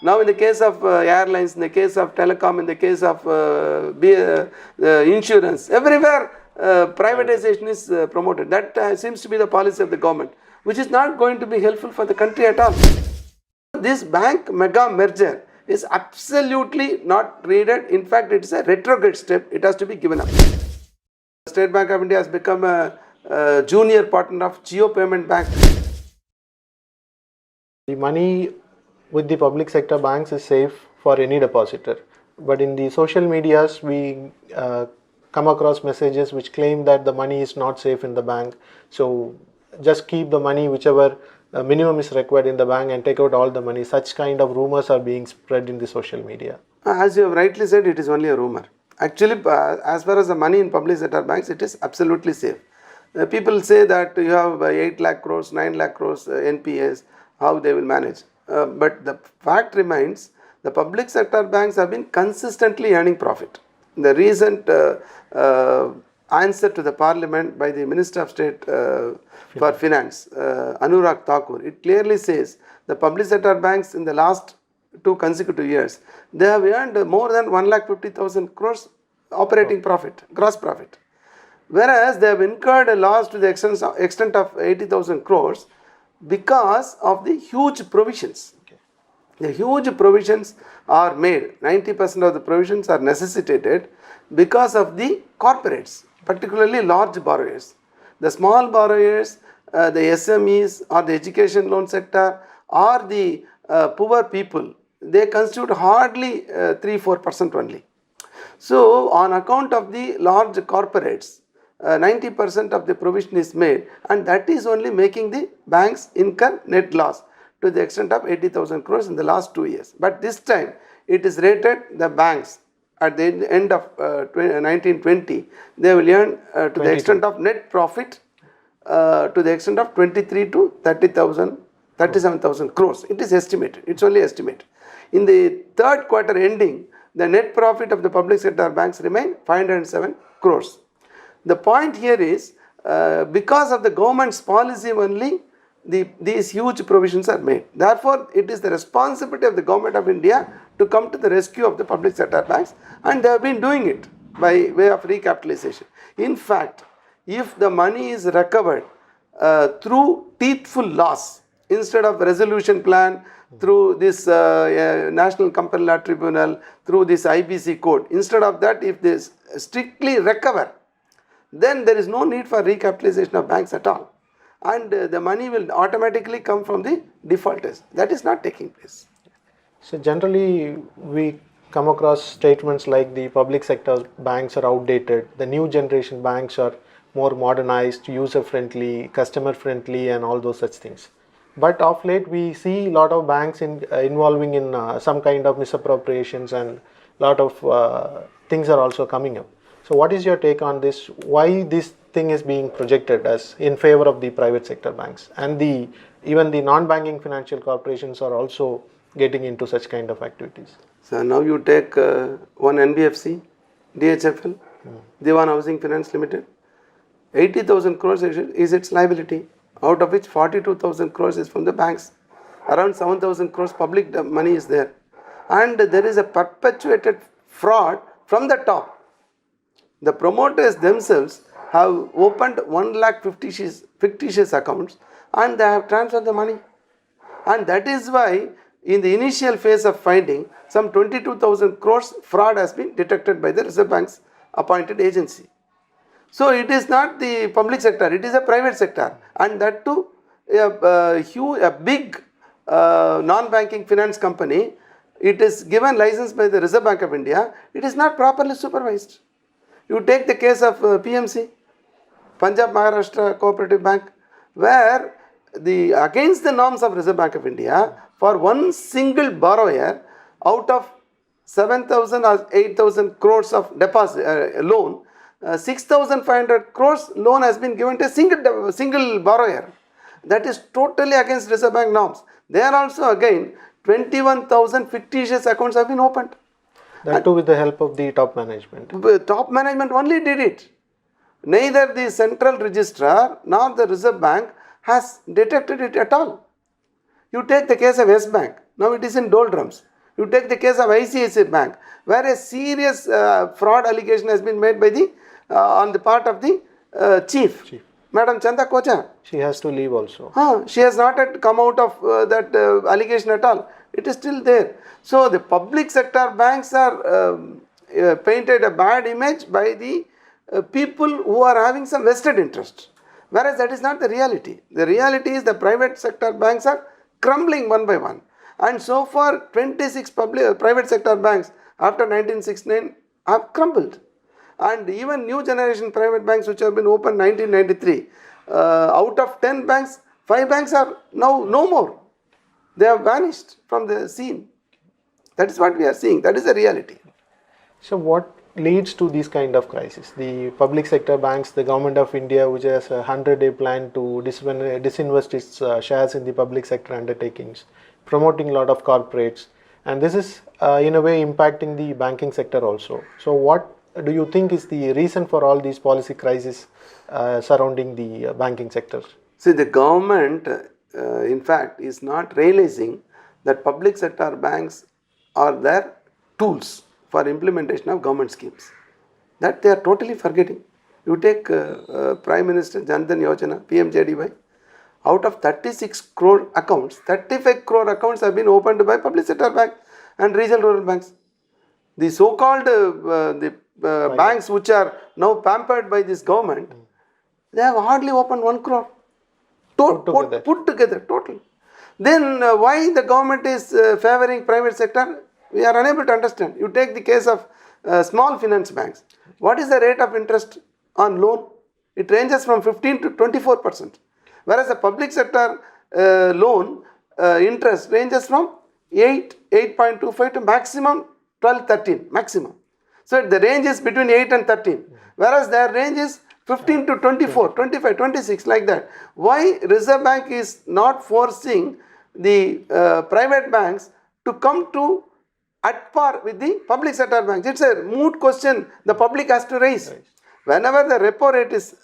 Now in the case of airlines, in the case of telecom, in the case of insurance, everywhere privatization is promoted. That seems to be the policy of the government, which is not going to be helpful for the country at all. This bank mega merger is absolutely not needed. In fact, it is a retrograde step. It has to be given up. State Bank of India has become a junior partner of Jio Payment Bank. The money with the public sector banks is safe for any depositor. But in the social medias, we come across messages which claim that the money is not safe in the bank. So just keep the money, whichever minimum is required in the bank, and take out all the money. Such kind of rumors are being spread in the social media. As you have rightly said, it is only a rumor. Actually, as far as the money in public sector banks, it is absolutely safe. People say that you have 8 lakh crores, 9 lakh crores NPAs, how they will manage. But the fact remains, the public sector banks have been consistently earning profit. The recent answer to the parliament by the Minister of State for Finance, Anurag Thakur, it clearly says the public sector banks in the last 2 consecutive years, they have earned more than 1,50,000 crores operating profit, gross profit. Whereas they have incurred a loss to the extent of 80,000 crores because of the huge provisions. The huge provisions are made, 90% of the provisions are necessitated because of the corporates, particularly large borrowers. The small borrowers, the SMEs or the education loan sector or the poor people, they constitute hardly 3-4% only. So on account of the large corporates, 90% of the provision is made, and that is only making the banks incur net loss to the extent of 80,000 crores in the last 2 years. But this time it is rated the banks at the end of 1920, they will earn to the extent of net profit to the extent of 23 to 37,000 crores. It is estimated, it is only estimated. In the third quarter ending, the net profit of the public sector banks remain 507 crores. The point here is, because of the government's policy only, these huge provisions are made. Therefore, it is the responsibility of the government of India to come to the rescue of the public sector banks, and they have been doing it by way of recapitalization. In fact, if the money is recovered through teethful loss, instead of resolution plan, through this National Company Law Tribunal, through this IBC code, instead of that, if they strictly recover, then there is no need for recapitalization of banks at all, and the money will automatically come from the defaulters. That is not taking place. So generally we come across statements like the public sector banks are outdated, the new generation banks are more modernized, user friendly, customer friendly, and all those such things. But of late we see a lot of banks involving in some kind of misappropriations, and a lot of things are also coming up. So what is your take on this? Why this thing is being projected as in favor of the private sector banks, and even the non-banking financial corporations are also getting into such kind of activities? So now you take one NBFC, DHFL, Diwan Housing Finance Limited, 80,000 crores is its liability, out of which 42,000 crores is from the banks. Around 7,000 crores public money is there. And there is a perpetuated fraud from the top. The promoters themselves have opened 1 lakh fictitious accounts, and they have transferred the money. And that is why in the initial phase of finding, some 22,000 crores fraud has been detected by the Reserve Bank's appointed agency. So it is not the public sector, it is a private sector, and that too a big non-banking finance company. It is given license by the Reserve Bank of India. It is not properly supervised. You take the case of PMC, Punjab Maharashtra Cooperative Bank, where against the norms of Reserve Bank of India, for one single borrower, out of 7,000 or 8,000 crores of deposit loan, 6,500 crores loan has been given to a single borrower. That is totally against Reserve Bank norms. There also again 21,000 fictitious accounts have been opened. That too with the help of the top management. Top management only did it. Neither the central registrar nor the Reserve Bank has detected it at all. You take the case of Yes Bank. Now it is in doldrums. You take the case of ICICI Bank, where a serious fraud allegation has been made by the on the part of the chief, Madam Chanda Kocha. She has to leave also. She has not yet come out of that allegation at all. It is still there. So the public sector banks are painted a bad image by the people who are having some vested interest. Whereas that is not the reality. The reality is the private sector banks are crumbling one by one. And so far 26 private sector banks after 1969 have crumbled. And even new generation private banks which have been opened 1993, out of 10 banks, 5 banks are now no more. They have vanished from the scene. That is what we are seeing. That is the reality. So what leads to these kind of crisis? The public sector banks, the government of India, which has a 100-day plan to disinvest its shares in the public sector undertakings, promoting a lot of corporates, and this is in a way impacting the banking sector also. So what do you think is the reason for all these policy crises surrounding the banking sector? See, the government in fact is not realizing that public sector banks are their tools for implementation of government schemes. That they are totally forgetting. You take Prime Minister Jan Dhan Yojana, PMJDY, out of 36 crore accounts, 35 crore accounts have been opened by public sector banks and regional rural banks. The so-called banks which are now pampered by this government, they have hardly opened 1 crore. Put together, total. Then why the government is favoring private sector? We are unable to understand. You take the case of small finance banks. What is the rate of interest on loan? It ranges from 15 to 24%. Whereas the public sector loan interest ranges from 8.25 to maximum 12, 13, maximum. So the range is between 8 and 13. Whereas their range is 15 to 24, 25, 26, like that. Why Reserve Bank is not forcing the private banks to come to at par with the public sector banks? It's a moot question the public has to raise. Whenever the repo rate is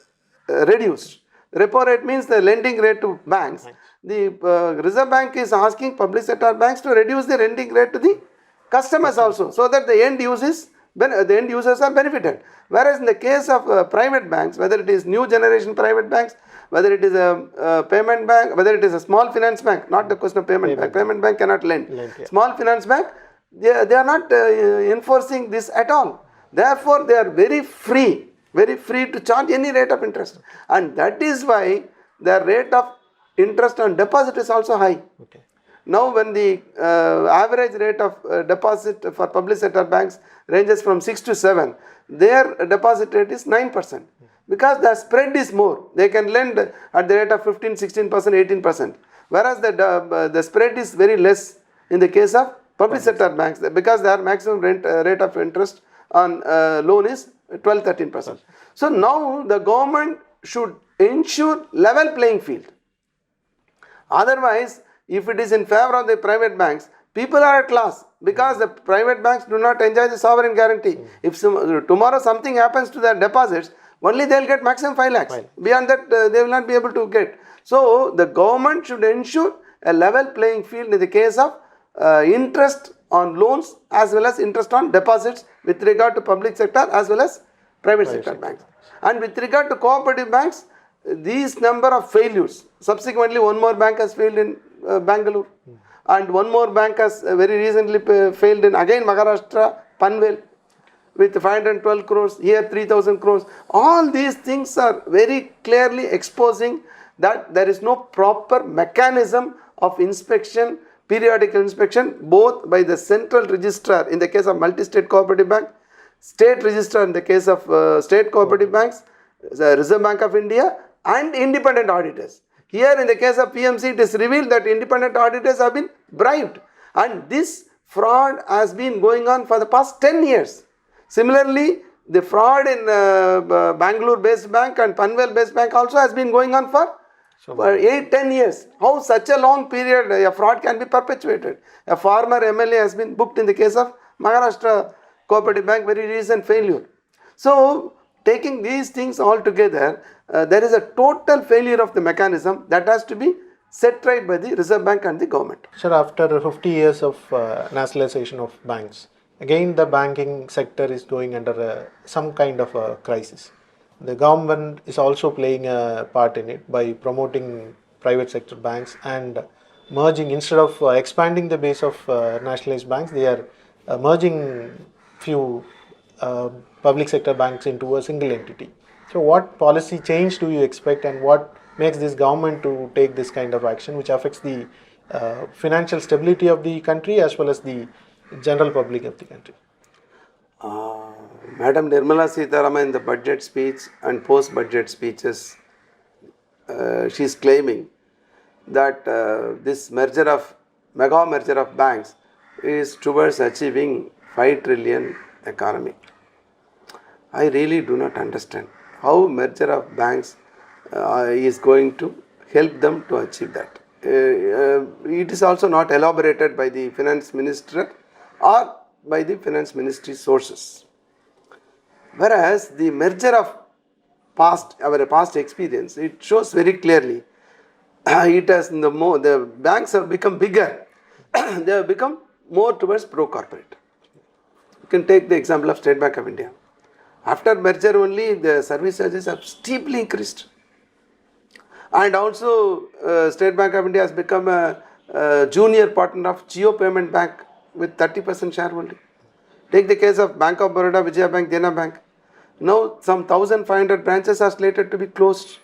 reduced, repo rate means the lending rate to banks, the Reserve Bank is asking public sector banks to reduce the lending rate to the customers also, so that the end users are benefited. Whereas in the case of private banks, whether it is new generation private banks, whether it is a payment bank, whether it is a small finance bank, not the question of payment bank. Payment bank cannot lend. Small finance bank, they are not enforcing this at all. Therefore, they are very free to charge any rate of interest. And that is why the rate of interest on deposit is also high. Okay. Now, when the average rate of deposit for public sector banks ranges from 6 to 7, their deposit rate is 9%. Because the spread is more. They can lend at the rate of 15, 16%, 18%. Whereas the spread is very less in the case of public sector banks, because their maximum rate of interest on loan is 12, 13%. So now the government should ensure level playing field. Otherwise, if it is in favor of the private banks, people are at loss, because the private banks do not enjoy the sovereign guarantee. If tomorrow something happens to their deposits, only they will get maximum 5 lakhs. Beyond that, they will not be able to get. So the government should ensure a level playing field in the case of interest on loans as well as interest on deposits with regard to public sector as well as private sector banks. And with regard to cooperative banks, these number of failures, subsequently one more bank has failed in Bangalore, and one more bank has very recently failed in again Maharashtra, Panvel, with 512 crores, here 3000 crores. All these things are very clearly exposing that there is no proper mechanism of inspection, periodical inspection, both by the central registrar in the case of multi-state cooperative bank, state registrar in the case of state cooperative banks, the Reserve Bank of India, and independent auditors. Here in the case of PMC, it is revealed that independent auditors have been bribed, and this fraud has been going on for the past 10 years. Similarly, the fraud in Bangalore based bank and Panvel based bank also has been going on for 8-10 years. How such a long period a fraud can be perpetuated? A former MLA has been booked in the case of Maharashtra Cooperative Bank, very recent failure. So, taking these things all together, there is a total failure of the mechanism that has to be set right by the Reserve Bank and the government. Sir, after 50 years of nationalization of banks, again the banking sector is going under some kind of a crisis. The government is also playing a part in it by promoting private sector banks and merging, instead of expanding the base of nationalized banks, they are merging few uh, public sector banks into a single entity. So, what policy change do you expect, and what makes this government to take this kind of action, which affects the financial stability of the country as well as the general public of the country? Uh, Madam Nirmala Sitharaman in the budget speech and post-budget speeches, she is claiming that this mega merger of banks is towards achieving 5 trillion economy. I really do not understand how merger of banks is going to help them to achieve that. It is also not elaborated by the finance minister or by the finance ministry sources. Whereas the merger of our past experience, it shows very clearly it has the banks have become bigger. They have become more towards pro-corporate. You can take the example of State Bank of India. After merger only, the service charges have steeply increased. And also, State Bank of India has become a junior partner of Jio Payment Bank with 30% shareholding. Take the case of Bank of Baroda, Vijaya Bank, Dena Bank. Now, some 1,500 branches are slated to be closed.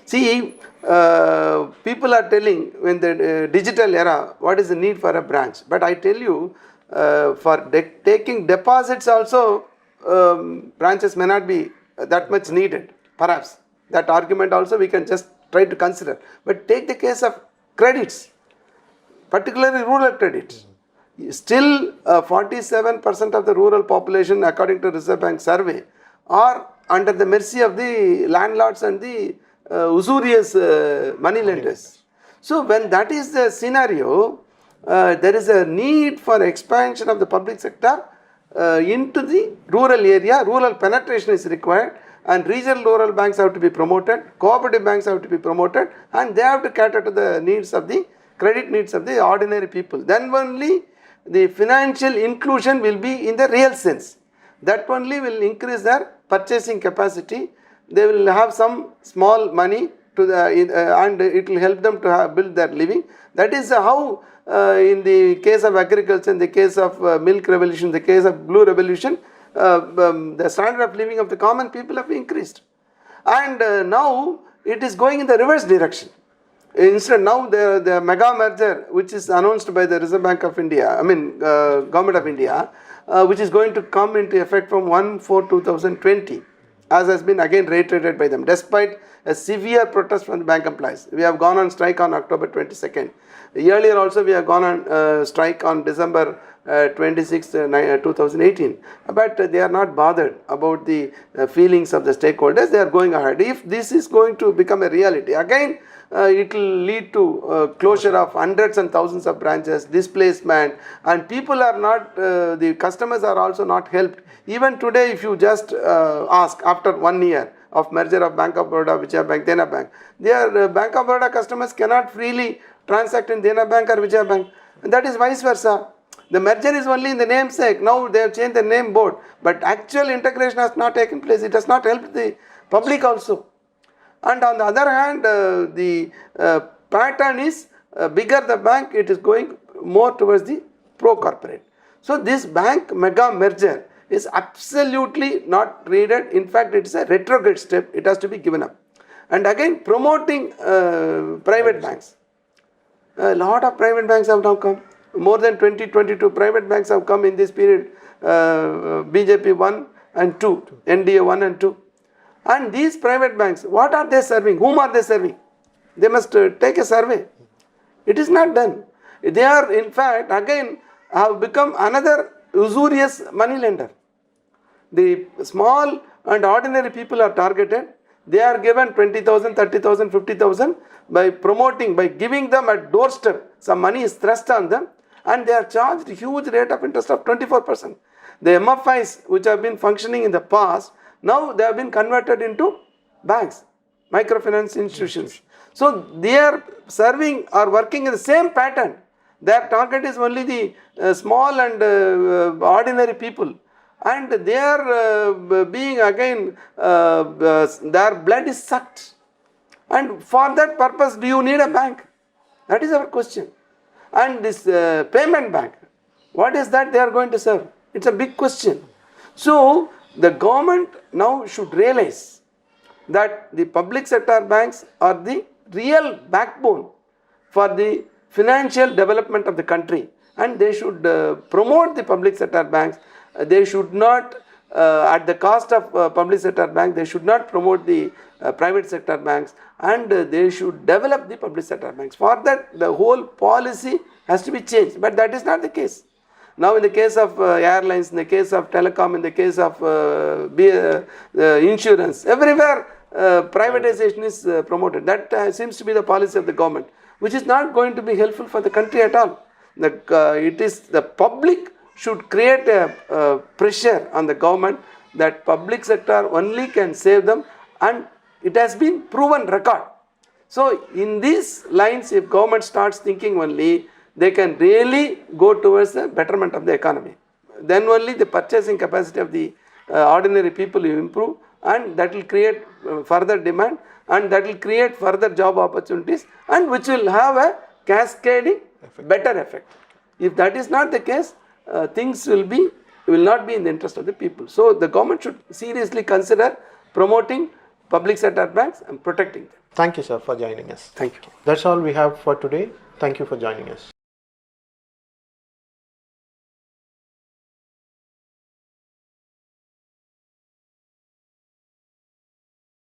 See, people are telling when the digital era, what is the need for a branch? But I tell you, for taking deposits also, branches may not be that much needed. Perhaps that argument also we can just try to consider. But take the case of credits, particularly rural credits. Still, 47% of the rural population, according to Reserve Bank survey, are under the mercy of the landlords and the usurious money lenders. So, when that is the scenario, there is a need for expansion of the public sector into the rural area. Rural penetration is required, and regional rural banks have to be promoted, cooperative banks have to be promoted, and they have to cater to the needs of the credit needs of the ordinary people. Then only the financial inclusion will be in the real sense. That only will increase their purchasing capacity. They will have some small money to and it will help them to build their living. That is how in the case of agriculture, in the case of milk revolution, the case of blue revolution, the standard of living of the common people have increased. And now it is going in the reverse direction. Instead, now the mega merger, which is announced by the Reserve Bank of India, Government of India, which is going to come into effect from 1/4/2020, as has been again reiterated by them, despite a severe protest from the bank employees. We have gone on strike on October 22nd. Earlier also we have gone on strike on December 26, 2018. But they are not bothered about the feelings of the stakeholders. They are going ahead. If this is going to become a reality, again it will lead to closure of hundreds and thousands of branches, displacement, and people are not, the customers are also not helped. Even today, if you just ask after 1 year of merger of Bank of Baroda, Vijaya Bank, Dena Bank, their Bank of Baroda customers cannot freely transact in Dena Bank or Vijaya Bank, and that is vice versa. The merger is only in the namesake. Now they have changed the name board, but actual integration has not taken place. It has not helped the public also. And on the other hand, the pattern is bigger the bank, it is going more towards the pro-corporate. So this bank mega merger is absolutely not needed. In fact, it is a retrograde step. It has to be given up. And again, promoting private banks. A lot of private banks have now come. More than 20-22 private banks have come in this period. BJP 1 and 2, NDA 1 and 2. And these private banks, what are they serving? Whom are they serving? They must take a survey. It is not done. They are, in fact, again have become another usurious money lender. The small and ordinary people are targeted. They are given 20,000, 30,000, 50,000 by promoting, by giving them a doorstep. Some money is thrust on them, and they are charged a huge rate of interest of 24%. The MFIs which have been functioning in the past, now they have been converted into banks. microfinance institutions. So they are serving or working in the same pattern. Their target is only the small and ordinary people, and they are being again, their blood is sucked. And for that purpose, do you need a bank? That is our question. And this payment bank, what is that they are going to serve? It's a big question. So the government now should realize that the public sector banks are the real backbone for the financial development of the country, and they should promote the public sector banks. They should not, at the cost of public sector bank, they should not promote the private sector banks, and they should develop the public sector banks. For that, the whole policy has to be changed, but that is not the case. Now in the case of airlines, in the case of telecom, in the case of insurance, everywhere privatization is promoted. That seems to be the policy of the government, which is not going to be helpful for the country at all. It is the public should create a pressure on the government that public sector only can save them, and it has been proven record. So in these lines, if government starts thinking only, they can really go towards the betterment of the economy. Then only the purchasing capacity of the ordinary people will improve, and that will create further demand, and that will create further job opportunities, and which will have a cascading better effect. If that is not the case, things will not be in the interest of the people. So the government should seriously consider promoting public sector banks and protecting them. Thank you, sir, for joining us. Thank you. That's all we have for today. Thank you for joining us.